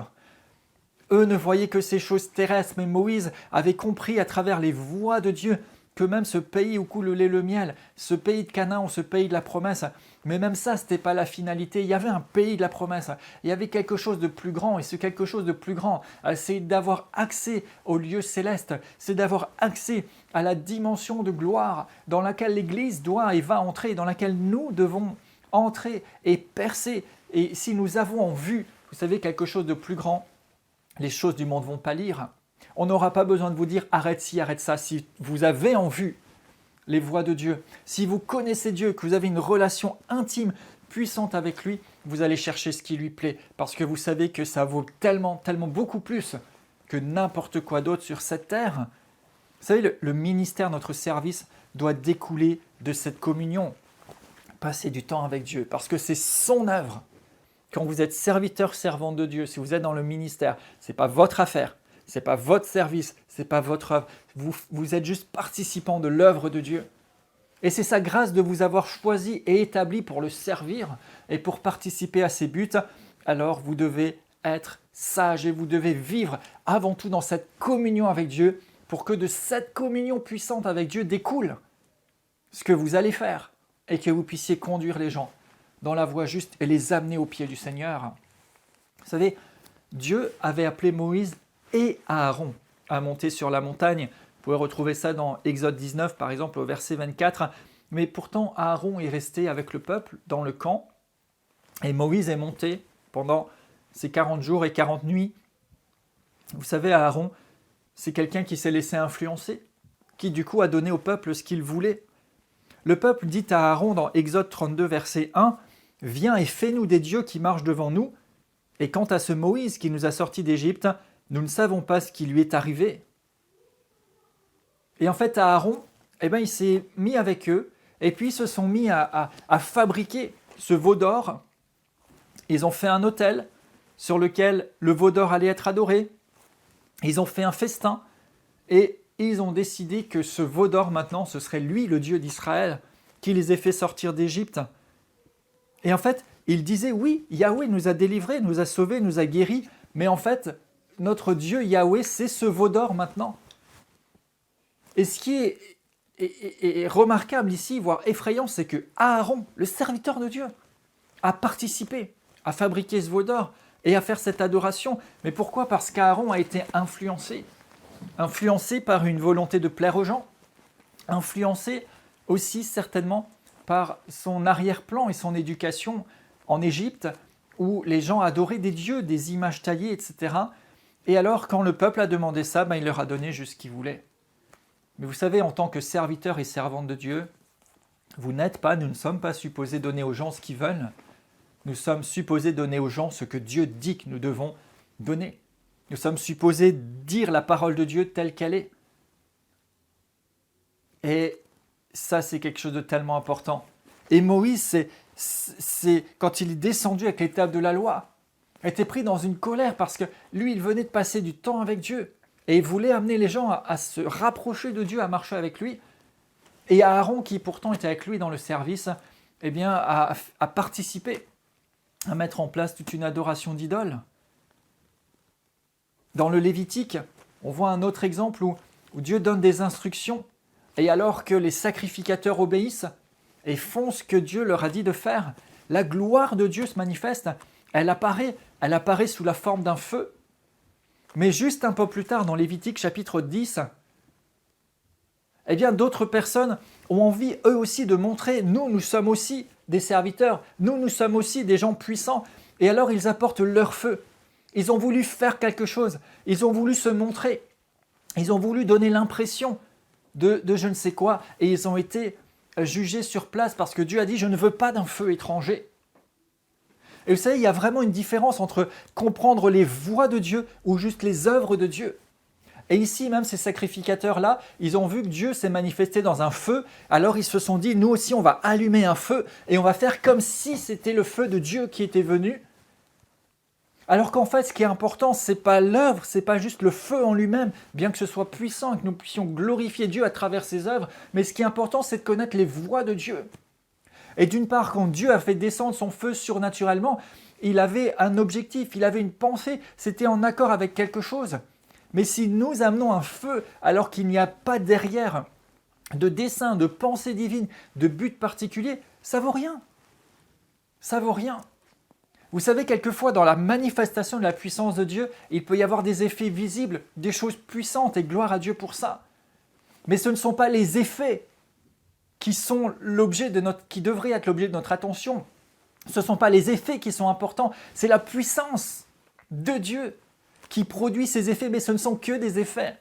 Eux ne voyaient que ces choses terrestres, mais Moïse avait compris à travers les voies de Dieu que même ce pays où coule le lait et le miel, ce pays de Canaan, ce pays de la promesse, mais même ça, ce n'était pas la finalité. Il y avait un pays de la promesse, il y avait quelque chose de plus grand, et ce quelque chose de plus grand, c'est d'avoir accès au lieu céleste, c'est d'avoir accès à la dimension de gloire dans laquelle l'Église doit et va entrer, dans laquelle nous devons entrer et percer. Et si nous avons en vue, vous savez, quelque chose de plus grand, les choses du monde vont pâlir. On n'aura pas besoin de vous dire « arrête ci, arrête ça ». Si vous avez en vue les voies de Dieu, si vous connaissez Dieu, que vous avez une relation intime, puissante avec lui, vous allez chercher ce qui lui plaît parce que vous savez que ça vaut tellement, tellement beaucoup plus que n'importe quoi d'autre sur cette terre. Vous savez, le ministère, notre service doit découler de cette communion. Passer du temps avec Dieu parce que c'est son œuvre. Quand vous êtes serviteur, servant de Dieu, si vous êtes dans le ministère, ce n'est pas votre affaire. Ce n'est pas votre service, ce n'est pas votre œuvre. Vous êtes juste participant de l'œuvre de Dieu. Et c'est sa grâce de vous avoir choisi et établi pour le servir et pour participer à ses buts. Alors vous devez être sage et vous devez vivre avant tout dans cette communion avec Dieu pour que de cette communion puissante avec Dieu découle ce que vous allez faire et que vous puissiez conduire les gens dans la voie juste et les amener aux pieds du Seigneur. Vous savez, Dieu avait appelé Moïse et Aaron à monter sur la montagne. Vous pouvez retrouver ça dans Exode 19, par exemple, au verset 24. Mais pourtant, Aaron est resté avec le peuple dans le camp et Moïse est monté pendant ces 40 jours et 40 nuits. Vous savez, Aaron, c'est quelqu'un qui s'est laissé influencer. qui du coup a donné au peuple ce qu'il voulait. Le peuple dit à Aaron dans Exode 32, verset 1, « Viens et fais-nous des dieux qui marchent devant nous. Et quant à ce Moïse qui nous a sortis d'Égypte, nous ne savons pas ce qui lui est arrivé. » Et en fait, Aaron, il s'est mis avec eux, et puis ils se sont mis à fabriquer ce veau d'or. Ils ont fait un autel sur lequel le veau d'or allait être adoré. Ils ont fait un festin, et ils ont décidé que ce veau d'or, maintenant, ce serait lui, le Dieu d'Israël, qui les ait fait sortir d'Égypte. Et en fait, ils disaient, oui, Yahweh nous a délivrés, nous a sauvés, nous a guéris, mais en fait, notre Dieu Yahweh, c'est ce veau d'or maintenant. Et ce qui est remarquable ici, voire effrayant, c'est que Aaron, le serviteur de Dieu, a participé à fabriquer ce veau d'or et à faire cette adoration. Mais pourquoi ? Parce qu'Aaron a été influencé par une volonté de plaire aux gens, influencé aussi certainement par son arrière-plan et son éducation en Égypte, où les gens adoraient des dieux, des images taillées, etc. Et alors, quand le peuple a demandé ça, il leur a donné juste ce qu'il voulait. Mais vous savez, en tant que serviteur et servante de Dieu, nous ne sommes pas supposés donner aux gens ce qu'ils veulent. Nous sommes supposés donner aux gens ce que Dieu dit que nous devons donner. Nous sommes supposés dire la parole de Dieu telle qu'elle est. Et ça, c'est quelque chose de tellement important. Et Moïse, c'est quand il est descendu avec les tables de la loi, était pris dans une colère parce que lui, il venait de passer du temps avec Dieu. Et il voulait amener les gens à se rapprocher de Dieu, à marcher avec lui. Et Aaron, qui pourtant était avec lui dans le service, a participé à mettre en place toute une adoration d'idoles. Dans le Lévitique, on voit un autre exemple où Dieu donne des instructions, et alors que les sacrificateurs obéissent et font ce que Dieu leur a dit de faire, la gloire de Dieu se manifeste, elle apparaît sous la forme d'un feu. Mais juste un peu plus tard, dans Lévitique chapitre 10, d'autres personnes ont envie, eux aussi, de montrer, nous sommes aussi des serviteurs, nous sommes aussi des gens puissants, et alors ils apportent leur feu. Ils ont voulu faire quelque chose, ils ont voulu se montrer, ils ont voulu donner l'impression de je ne sais quoi, et ils ont été jugés sur place parce que Dieu a dit « je ne veux pas d'un feu étranger ». Et vous savez, il y a vraiment une différence entre comprendre les voies de Dieu ou juste les œuvres de Dieu. Et ici, même ces sacrificateurs-là, ils ont vu que Dieu s'est manifesté dans un feu, alors ils se sont dit, nous aussi on va allumer un feu et on va faire comme si c'était le feu de Dieu qui était venu. Alors qu'en fait, ce qui est important, ce n'est pas l'œuvre, ce n'est pas juste le feu en lui-même, bien que ce soit puissant et que nous puissions glorifier Dieu à travers ses œuvres, mais ce qui est important, c'est de connaître les voies de Dieu. Et d'une part, quand Dieu a fait descendre son feu surnaturellement, il avait un objectif, il avait une pensée, c'était en accord avec quelque chose. Mais si nous amenons un feu alors qu'il n'y a pas derrière de dessein, de pensée divine, de but particulier, ça vaut rien. Ça vaut rien. Vous savez, quelquefois, dans la manifestation de la puissance de Dieu, il peut y avoir des effets visibles, des choses puissantes, et gloire à Dieu pour ça. Mais ce ne sont pas les effets qui devraient être l'objet de notre attention. Ce ne sont pas les effets qui sont importants, c'est la puissance de Dieu qui produit ces effets, mais ce ne sont que des effets.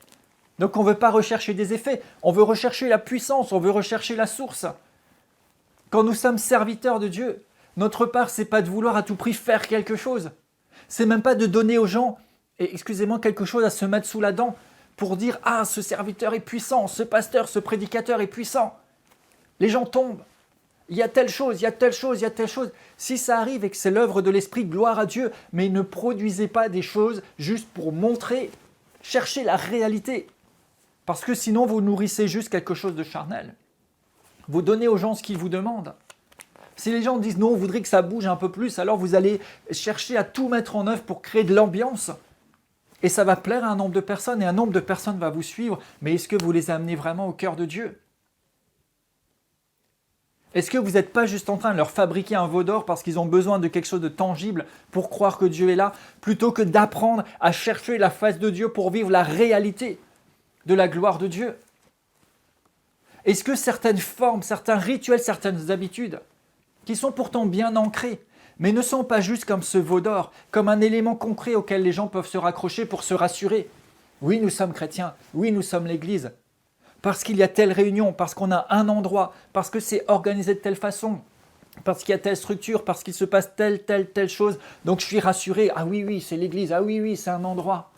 Donc on ne veut pas rechercher des effets, on veut rechercher la puissance, on veut rechercher la source. Quand nous sommes serviteurs de Dieu, notre part, ce n'est pas de vouloir à tout prix faire quelque chose. C'est même pas de donner aux gens, quelque chose à se mettre sous la dent pour dire « Ah, ce serviteur est puissant, ce pasteur, ce prédicateur est puissant ». Les gens tombent. Il y a telle chose, il y a telle chose, il y a telle chose. Si ça arrive et que c'est l'œuvre de l'Esprit, gloire à Dieu, mais ne produisez pas des choses juste pour montrer, chercher la réalité. Parce que sinon, vous nourrissez juste quelque chose de charnel. Vous donnez aux gens ce qu'ils vous demandent. Si les gens disent non, on voudrait que ça bouge un peu plus, alors vous allez chercher à tout mettre en œuvre pour créer de l'ambiance. Et ça va plaire à un nombre de personnes et un nombre de personnes va vous suivre. Mais est-ce que vous les amenez vraiment au cœur de Dieu ? Est-ce que vous n'êtes pas juste en train de leur fabriquer un veau d'or parce qu'ils ont besoin de quelque chose de tangible pour croire que Dieu est là, plutôt que d'apprendre à chercher la face de Dieu pour vivre la réalité de la gloire de Dieu ? Est-ce que certaines formes, certains rituels, certaines habitudes, qui sont pourtant bien ancrées, mais ne sont pas juste comme ce veau d'or, comme un élément concret auquel les gens peuvent se raccrocher pour se rassurer ? Oui, nous sommes chrétiens, oui, nous sommes l'Église. parce qu'il y a telle réunion, parce qu'on a un endroit, parce que c'est organisé de telle façon, parce qu'il y a telle structure, parce qu'il se passe telle chose. Donc je suis rassuré, ah oui, c'est l'église, ah oui, c'est un endroit.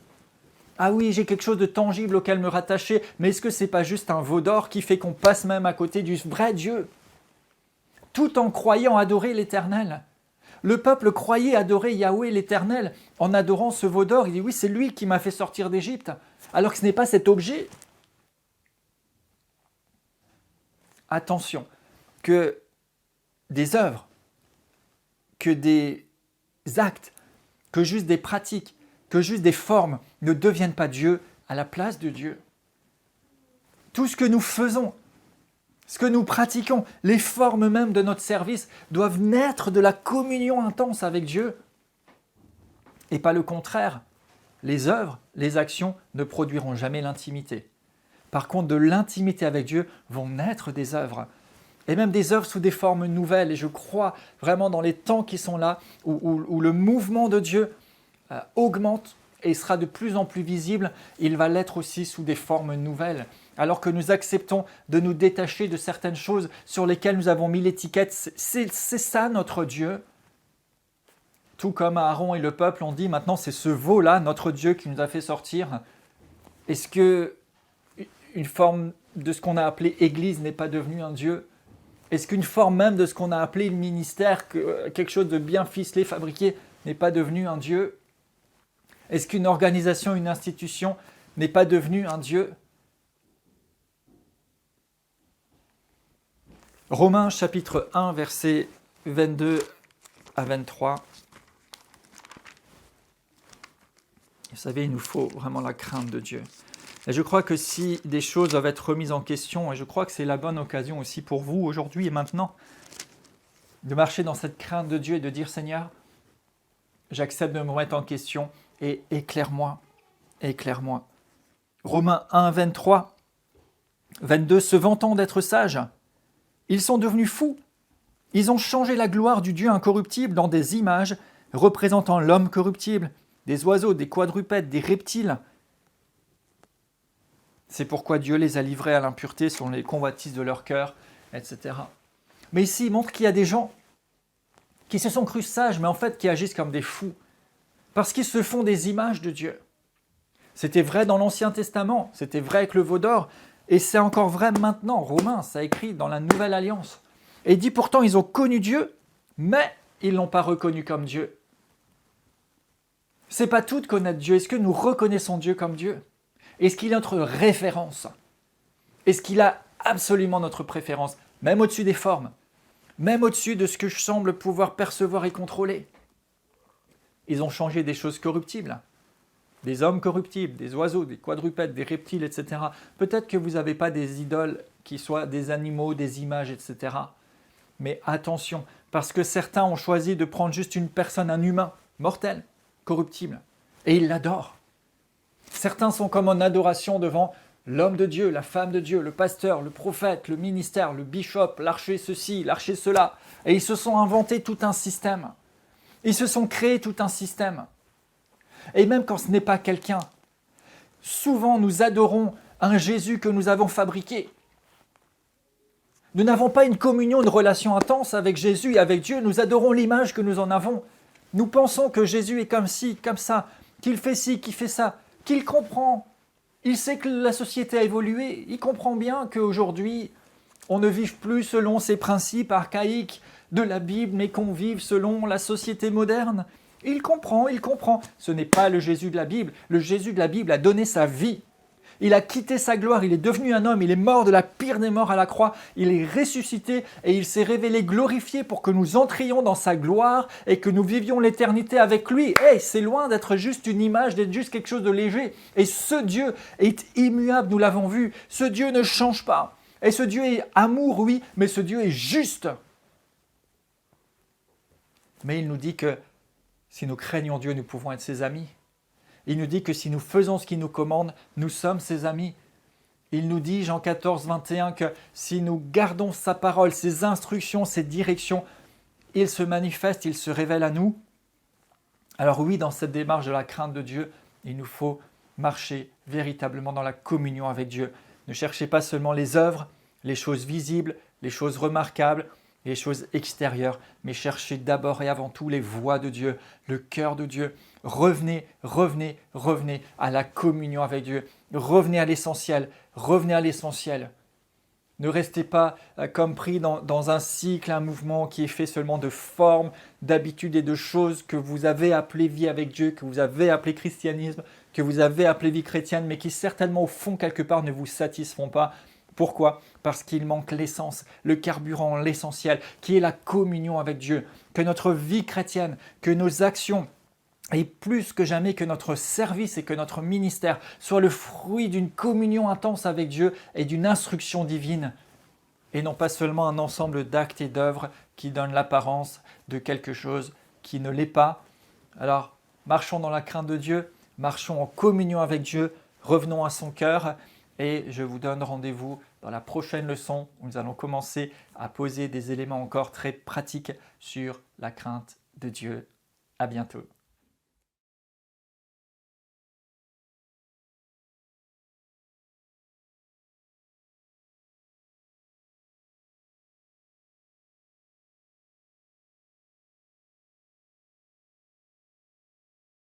Ah oui, j'ai quelque chose de tangible auquel me rattacher, mais est-ce que ce n'est pas juste un veau d'or qui fait qu'on passe même à côté du vrai Dieu, tout en croyant adorer l'Éternel? Le peuple croyait adorer Yahweh l'Éternel en adorant ce veau d'or. Il dit oui, c'est lui qui m'a fait sortir d'Égypte, alors que ce n'est pas cet objet. Attention, que des œuvres, que des actes, que juste des pratiques, que juste des formes ne deviennent pas Dieu à la place de Dieu. Tout ce que nous faisons, ce que nous pratiquons, les formes même de notre service doivent naître de la communion intense avec Dieu et pas le contraire. Les œuvres, les actions ne produiront jamais l'intimité. Par contre, de l'intimité avec Dieu vont naître des œuvres. Et même des œuvres sous des formes nouvelles. Et je crois vraiment dans les temps qui sont là, où le mouvement de Dieu augmente et sera de plus en plus visible, il va l'être aussi sous des formes nouvelles. Alors que nous acceptons de nous détacher de certaines choses sur lesquelles nous avons mis l'étiquette, c'est ça notre Dieu. Tout comme Aaron et le peuple ont dit, maintenant c'est ce veau-là, notre Dieu qui nous a fait sortir. Est-ce que une forme de ce qu'on a appelé Église n'est pas devenue un Dieu? Est-ce qu'une forme même de ce qu'on a appelé le ministère, quelque chose de bien ficelé, fabriqué, n'est pas devenu un Dieu? Est-ce qu'une organisation, une institution n'est pas devenue un Dieu? Romains chapitre 1, versets 22 à 23. Vous savez, il nous faut vraiment la crainte de Dieu. Et je crois que si des choses doivent être remises en question, et je crois que c'est la bonne occasion aussi pour vous aujourd'hui et maintenant, de marcher dans cette crainte de Dieu et de dire « Seigneur, j'accepte de me remettre en question et éclaire-moi, éclaire-moi. » Romains 1, 23, 22, se vantant d'être sages, ils sont devenus fous. Ils ont changé la gloire du Dieu incorruptible dans des images représentant l'homme corruptible, des oiseaux, des quadrupèdes, des reptiles. C'est pourquoi Dieu les a livrés à l'impureté selon les convoitises de leur cœur, etc. Mais ici, il montre qu'il y a des gens qui se sont crus sages, mais en fait qui agissent comme des fous, parce qu'ils se font des images de Dieu. C'était vrai dans l'Ancien Testament, c'était vrai avec le veau d'or, et c'est encore vrai maintenant. Romains, ça écrit dans la Nouvelle Alliance. Et il dit pourtant, ils ont connu Dieu, mais ils ne l'ont pas reconnu comme Dieu. C'est pas tout de connaître Dieu. Est-ce que nous reconnaissons Dieu comme Dieu? Est-ce qu'il est notre référence? Est-ce qu'il a absolument notre préférence, même au-dessus des formes, même au-dessus de ce que je semble pouvoir percevoir et contrôler? Ils ont changé des choses corruptibles, des hommes corruptibles, des oiseaux, des quadrupèdes, des reptiles, etc. Peut-être que vous n'avez pas des idoles qui soient des animaux, des images, etc. Mais attention, parce que certains ont choisi de prendre juste une personne, un humain, mortel, corruptible, et ils l'adorent. Certains sont comme en adoration devant l'homme de Dieu, la femme de Dieu, le pasteur, le prophète, le ministère, le bishop, l'archer ceci, l'archer cela. Et ils se sont inventés tout un système. Ils se sont créés tout un système. Et même quand ce n'est pas quelqu'un, souvent nous adorons un Jésus que nous avons fabriqué. Nous n'avons pas une communion, une relation intense avec Jésus et avec Dieu, nous adorons l'image que nous en avons. Nous pensons que Jésus est comme ci, comme ça, qu'il fait ci, qu'il fait ça, qu'il comprend. Il sait que la société a évolué, il comprend bien qu'aujourd'hui, on ne vive plus selon ces principes archaïques de la Bible, mais qu'on vive selon la société moderne. Il comprend. Ce n'est pas le Jésus de la Bible. Le Jésus de la Bible a donné sa vie. Il a quitté sa gloire, il est devenu un homme, il est mort de la pire des morts à la croix, il est ressuscité et il s'est révélé glorifié pour que nous entrions dans sa gloire et que nous vivions l'éternité avec lui. Hey, c'est loin d'être juste une image, d'être juste quelque chose de léger. Et ce Dieu est immuable, nous l'avons vu. Ce Dieu ne change pas. Et ce Dieu est amour, oui, mais ce Dieu est juste. Mais il nous dit que si nous craignons Dieu, nous pouvons être ses amis. Il nous dit que si nous faisons ce qu'il nous commande, nous sommes ses amis. Il nous dit, Jean 14, 21, que si nous gardons sa parole, ses instructions, ses directions, il se manifeste, il se révèle à nous. Alors oui, dans cette démarche de la crainte de Dieu, il nous faut marcher véritablement dans la communion avec Dieu. Ne cherchez pas seulement les œuvres, les choses visibles, les choses remarquables, les choses extérieures, mais cherchez d'abord et avant tout les voies de Dieu, le cœur de Dieu. Revenez, revenez, revenez à la communion avec Dieu. Revenez à l'essentiel, revenez à l'essentiel. Ne restez pas comme pris dans un cycle, un mouvement qui est fait seulement de formes, d'habitudes et de choses que vous avez appelées vie avec Dieu, que vous avez appelé christianisme, que vous avez appelé vie chrétienne, mais qui certainement au fond quelque part ne vous satisfont pas. Pourquoi? Parce qu'il manque l'essence, le carburant, l'essentiel, qui est la communion avec Dieu. Que notre vie chrétienne, que nos actions, et plus que jamais que notre service et que notre ministère soient le fruit d'une communion intense avec Dieu et d'une instruction divine, et non pas seulement un ensemble d'actes et d'œuvres qui donnent l'apparence de quelque chose qui ne l'est pas. Alors, marchons dans la crainte de Dieu, marchons en communion avec Dieu, revenons à son cœur, et je vous donne rendez-vous dans la prochaine leçon où nous allons commencer à poser des éléments encore très pratiques sur la crainte de Dieu. À bientôt.